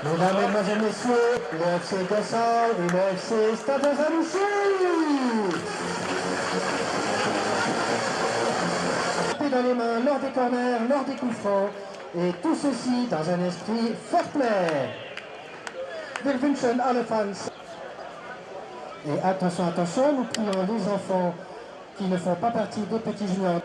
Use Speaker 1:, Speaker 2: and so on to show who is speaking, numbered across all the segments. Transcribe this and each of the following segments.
Speaker 1: Mesdames, Mesdemoiselles, Messieurs, le FC Gossard et le FC Stade Saint-Lucie. Dans les mains, lors des corners, lors des coups francs, et tout ceci dans un esprit fair play. Wir wünschen alle Fans. Et attention, attention, nous prions les enfants qui ne font pas partie des petits juniors.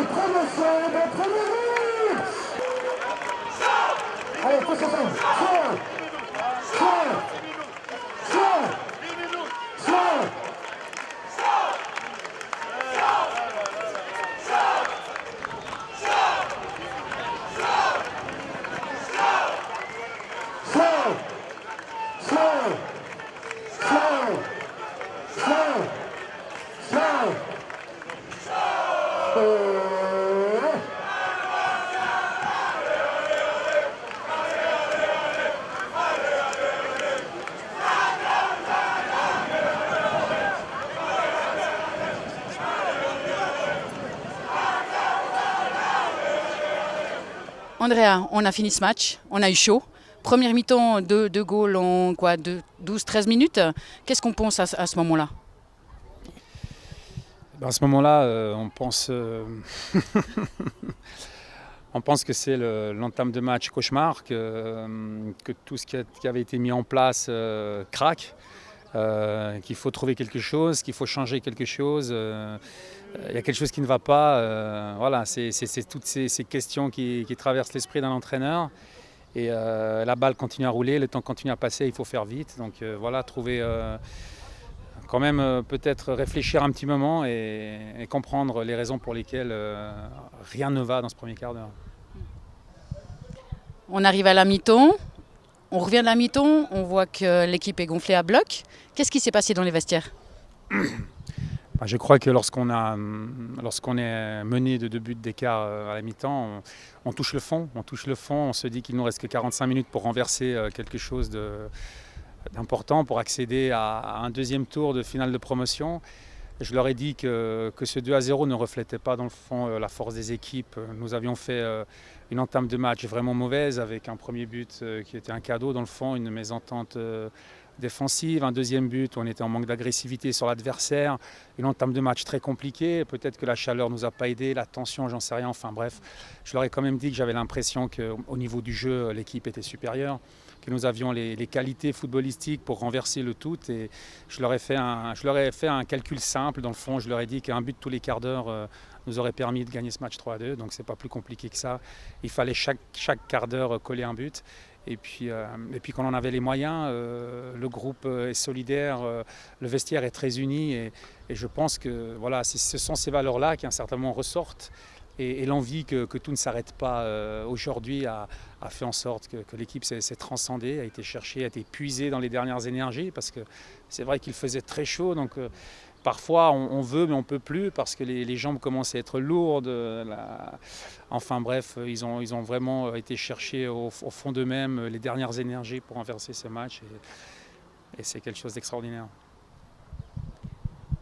Speaker 1: promotion de première ligue. Allez, tous ensemble.
Speaker 2: Andrea, on a fini ce match, on a eu chaud. Première mi-temps, deux goals en 12-13 minutes. Qu'est-ce qu'on pense à ce moment-là?
Speaker 3: À ce moment-là, on pense que c'est l'entame de match cauchemar, que tout ce qui avait été mis en place craque, qu'il faut trouver quelque chose, qu'il faut changer quelque chose. Il y a quelque chose qui ne va pas. Voilà, c'est toutes ces questions qui traversent l'esprit d'un entraîneur. Et la balle continue à rouler, le temps continue à passer, il faut faire vite. Donc voilà, trouver quand même peut-être réfléchir un petit moment et comprendre les raisons pour lesquelles rien ne va dans ce premier quart d'heure.
Speaker 2: On arrive à la mi-temps, on revient de la mi-temps, on voit que l'équipe est gonflée à bloc. Qu'est-ce qui s'est passé dans les vestiaires?
Speaker 3: Je crois que lorsqu'on est mené de 2 buts d'écart à la mi-temps, on touche le fond. On se dit qu'il nous reste que 45 minutes pour renverser quelque chose d'important, pour accéder à un deuxième tour de finale de promotion. Je leur ai dit que ce 2-0 ne reflétait pas dans le fond la force des équipes. Nous avions fait une entame de match vraiment mauvaise avec un premier but qui était un cadeau dans le fond, une mésentente défensive, un deuxième but où on était en manque d'agressivité sur l'adversaire, une entame de match très compliquée, peut-être que la chaleur ne nous a pas aidé, la tension, j'en sais rien, enfin bref, je leur ai quand même dit que j'avais l'impression qu'au niveau du jeu, l'équipe était supérieure, que nous avions les qualités footballistiques pour renverser le tout, et je leur ai fait un calcul simple, dans le fond, je leur ai dit qu'un but tous les quarts d'heure nous aurait permis de gagner ce match 3-2, donc c'est pas plus compliqué que ça, il fallait chaque quart d'heure coller un but. Et puis quand on avait les moyens, le groupe est solidaire, le vestiaire est très uni et je pense que voilà, ce sont ces valeurs-là qui certainement ressortent et l'envie que tout ne s'arrête pas aujourd'hui a fait en sorte que l'équipe s'est transcendée, a été cherchée, a été puisée dans les dernières énergies parce que c'est vrai qu'il faisait très chaud. Donc, parfois, on veut, mais on ne peut plus parce que les jambes commencent à être lourdes. Enfin bref, ils ont vraiment été chercher au fond d'eux-mêmes les dernières énergies pour renverser ce match. Et c'est quelque chose d'extraordinaire.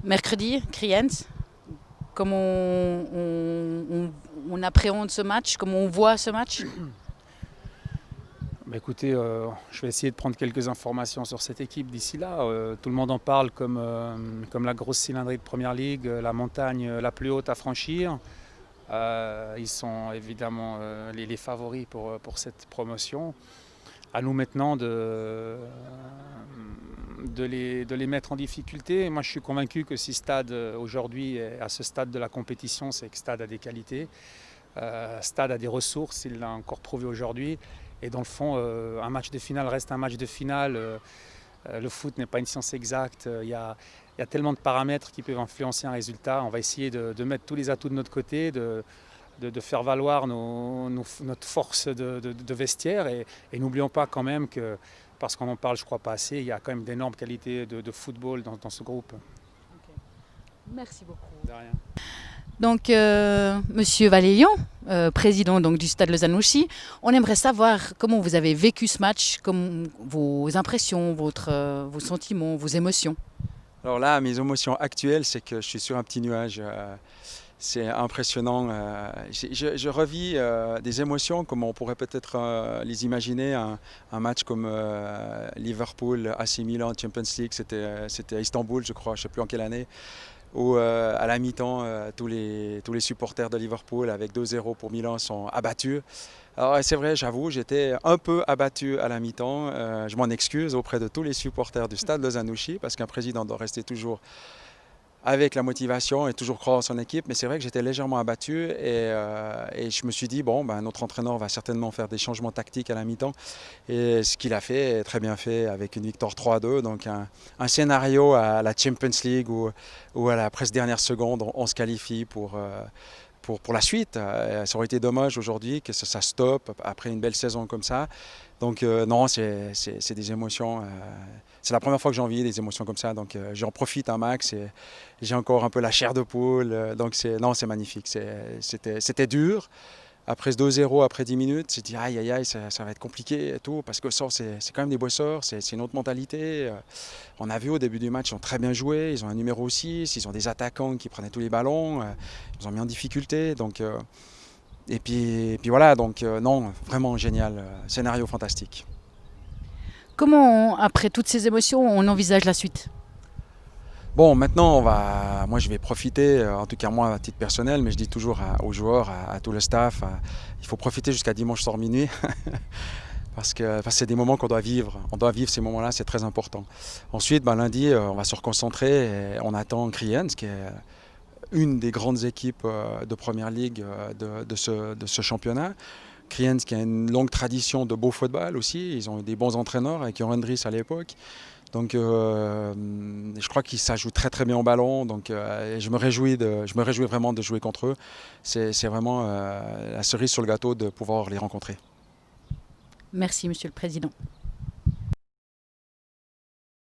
Speaker 2: Mercredi, Kriens, comment on appréhende ce match? Comment on voit ce match?
Speaker 3: Écoutez, je vais essayer de prendre quelques informations sur cette équipe d'ici là. Tout le monde en parle comme la grosse cylindrée de Première Ligue, la montagne la plus haute à franchir. Ils sont évidemment les favoris pour cette promotion. À nous maintenant de les mettre en difficulté. Moi je suis convaincu que si Stade aujourd'hui est à ce stade de la compétition, c'est que Stade a des qualités. Stade a des ressources, il l'a encore prouvé aujourd'hui. Et dans le fond, un match de finale reste un match de finale. Le foot n'est pas une science exacte. Il y a tellement de paramètres qui peuvent influencer un résultat. On va essayer de mettre tous les atouts de notre côté, de faire valoir notre force de vestiaire. Et n'oublions pas quand même que, parce qu'on en parle je crois pas assez, il y a quand même d'énormes qualités de football dans ce groupe.
Speaker 2: Okay. Merci beaucoup.
Speaker 3: De rien.
Speaker 2: Donc, Monsieur Valélian, président donc, du Stade Lausanne-Ouchy, on aimerait savoir comment vous avez vécu ce match, vos impressions, vos sentiments, vos émotions.
Speaker 4: Alors là, mes émotions actuelles, c'est que je suis sur un petit nuage. C'est impressionnant. Je revis des émotions comme on pourrait peut-être les imaginer. Un match comme Liverpool, AC Milan, Champions League, c'était à Istanbul, je crois, je ne sais plus en quelle année. Où à la mi-temps, tous les supporters de Liverpool avec 2-0 pour Milan sont abattus. Alors c'est vrai, j'avoue, j'étais un peu abattu à la mi-temps. Je m'en excuse auprès de tous les supporters du Stade Lausanne-Ouchy parce qu'un président doit rester toujours avec la motivation et toujours croire en son équipe. Mais c'est vrai que j'étais légèrement abattu et je me suis dit, bon, notre entraîneur va certainement faire des changements tactiques à la mi-temps. Et ce qu'il a fait, très bien fait, avec une victoire 3-2. Donc un scénario à la Champions League où à la presque dernière seconde, on se qualifie pour la suite. Ça aurait été dommage aujourd'hui que ça stoppe après une belle saison comme ça. Donc non, c'est des émotions. C'est la première fois que j'ai envie des émotions comme ça. Donc j'en profite un max et j'ai encore un peu la chair de poule. Donc c'est magnifique. C'était dur. Après ce 2-0, après 10 minutes, j'ai dit aïe aïe aïe, ça va être compliqué et tout, parce que Sort, c'est quand même des bosseurs, c'est une autre mentalité. On a vu au début du match, ils ont très bien joué, ils ont un numéro 6, ils ont des attaquants qui prenaient tous les ballons, ils nous ont mis en difficulté. Donc, et puis voilà, donc non, vraiment génial, scénario fantastique.
Speaker 2: Comment, après toutes ces émotions, on envisage la suite?
Speaker 4: Bon, maintenant, moi je vais profiter, en tout cas moi à titre personnel, mais je dis toujours aux joueurs, à tout le staff, il faut profiter jusqu'à dimanche soir minuit, parce que c'est des moments qu'on doit vivre. On doit vivre ces moments-là, c'est très important. Ensuite, lundi, on va se reconcentrer et on attend Kriens, qui est une des grandes équipes de Première Ligue de ce championnat. Kriens qui a une longue tradition de beau football aussi, ils ont eu des bons entraîneurs avec Johan Dries à l'époque. Donc je crois qu'ils jouent très très bien au ballon, donc je me réjouis vraiment de jouer contre eux. C'est vraiment la cerise sur le gâteau de pouvoir les rencontrer.
Speaker 2: Merci, Monsieur le Président.